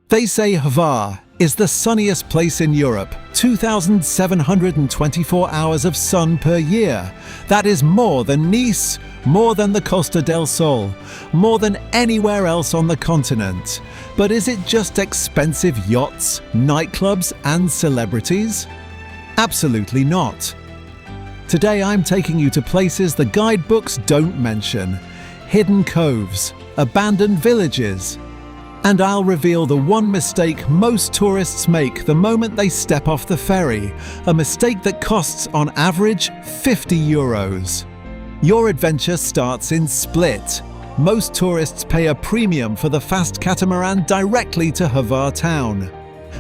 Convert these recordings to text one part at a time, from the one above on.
They say Hvar is the sunniest place in Europe, 2,724 hours of sun per year. That is more than Nice, more than the Costa del Sol, more than anywhere else on the continent. But is it just expensive yachts, nightclubs and celebrities? Absolutely not. Today I'm taking you to places the guidebooks don't mention, hidden coves, abandoned villages, and I'll reveal the one mistake most tourists make the moment they step off the ferry, a mistake that costs on average €50. Your adventure starts in Split. Most tourists pay a premium for the fast catamaran directly to Hvar town.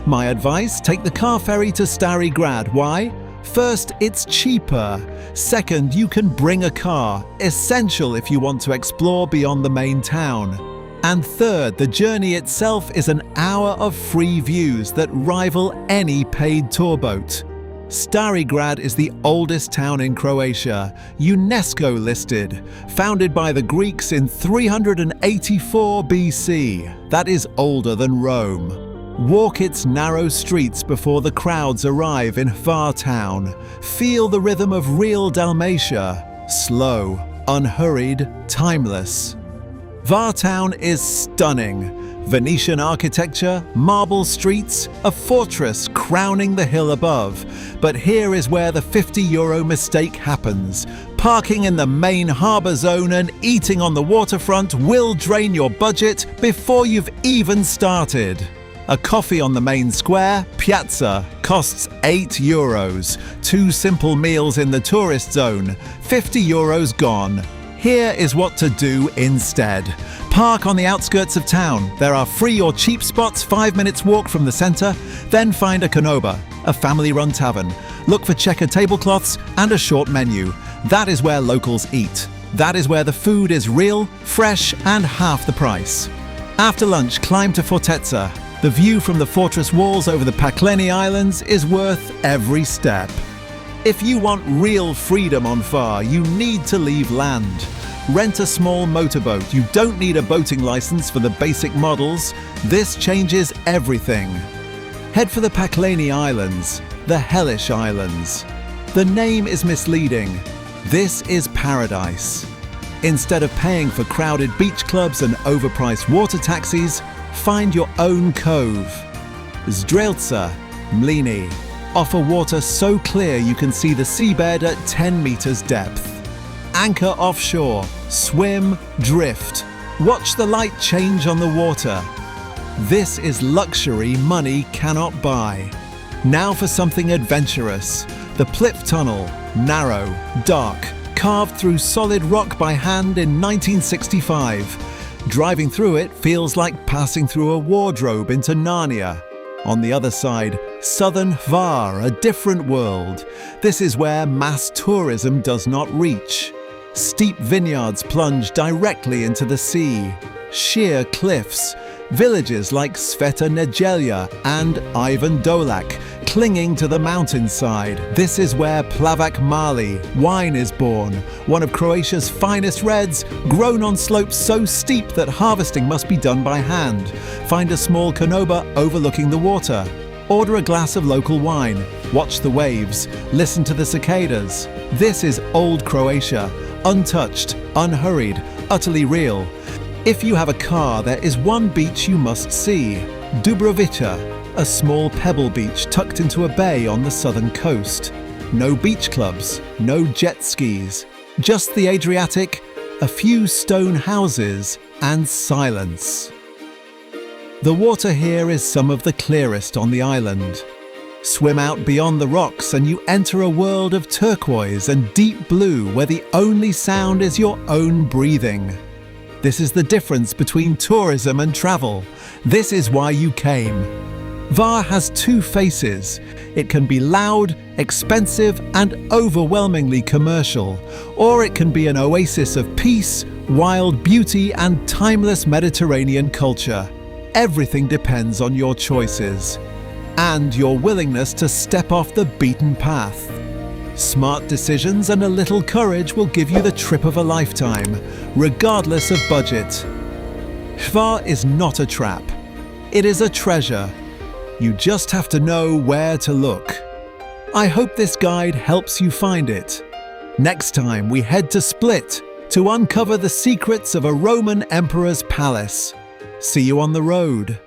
My advice, take the car ferry to Stari Grad. Why? First, it's cheaper. Second, you can bring a car, essential if you want to explore beyond the main town. And third, the journey itself is an hour of free views that rival any paid tour boat. Stari Grad is the oldest town in Croatia, UNESCO listed, founded by the Greeks in 384 BC. That is older than Rome. Walk its narrow streets before the crowds arrive in Hvar town. Feel the rhythm of real Dalmatia, slow, unhurried, timeless. Hvar town is stunning. Venetian architecture, marble streets, a fortress crowning the hill above. But here is where the €50 mistake happens. Parking in the main harbour zone and eating on the waterfront will drain your budget before you've even started. A coffee on the main square, Piazza, costs €8. 2 simple meals in the tourist zone, €50 gone. Here is what to do instead. Park on the outskirts of town. There are free or cheap spots 5 minutes walk from the centre. Then find a konoba, a family-run tavern. Look for checkered tablecloths and a short menu. That is where locals eat. That is where the food is real, fresh and half the price. After lunch, climb to Fortezza. The view from the fortress walls over the Pakleni Islands is worth every step. If you want real freedom on Hvar, you need to leave land. Rent a small motorboat. You don't need a boating license for the basic models. This changes everything. Head for the Pakleni Islands, the hellish islands. The name is misleading. This is paradise. Instead of paying for crowded beach clubs and overpriced water taxis, find your own cove. Zdrelca, Mlini, offer water so clear you can see the seabed at 10 meters depth. Anchor offshore, swim, drift. Watch the light change on the water. This is luxury money cannot buy. Now for something adventurous. The Plip Tunnel, narrow, dark, carved through solid rock by hand in 1965. Driving through it feels like passing through a wardrobe into Narnia. On the other side, southern Hvar, a different world. This is where mass tourism does not reach. Steep vineyards plunge directly into the sea. Sheer cliffs. Villages like Sveta Nedelja and Ivan Dolak clinging to the mountainside. This is where Plavac Mali wine is born, one of Croatia's finest reds, grown on slopes so steep that harvesting must be done by hand. Find a small konoba overlooking the water. Order a glass of local wine. Watch the waves. Listen to the cicadas. This is old Croatia, untouched, unhurried, utterly real. If you have a car, there is one beach you must see. Dubrovica, a small pebble beach tucked into a bay on the southern coast. No beach clubs, no jet skis, just the Adriatic, a few stone houses, and silence. The water here is some of the clearest on the island. Swim out beyond the rocks and you enter a world of turquoise and deep blue where the only sound is your own breathing. This is the difference between tourism and travel. This is why you came. Hvar has 2 faces. It can be loud, expensive, and overwhelmingly commercial, or it can be an oasis of peace, wild beauty, and timeless Mediterranean culture. Everything depends on your choices and your willingness to step off the beaten path. Smart decisions and a little courage will give you the trip of a lifetime, regardless of budget. Hvar is not a trap. It is a treasure. You just have to know where to look. I hope this guide helps you find it. Next time we head to Split to uncover the secrets of a Roman emperor's palace. See you on the road.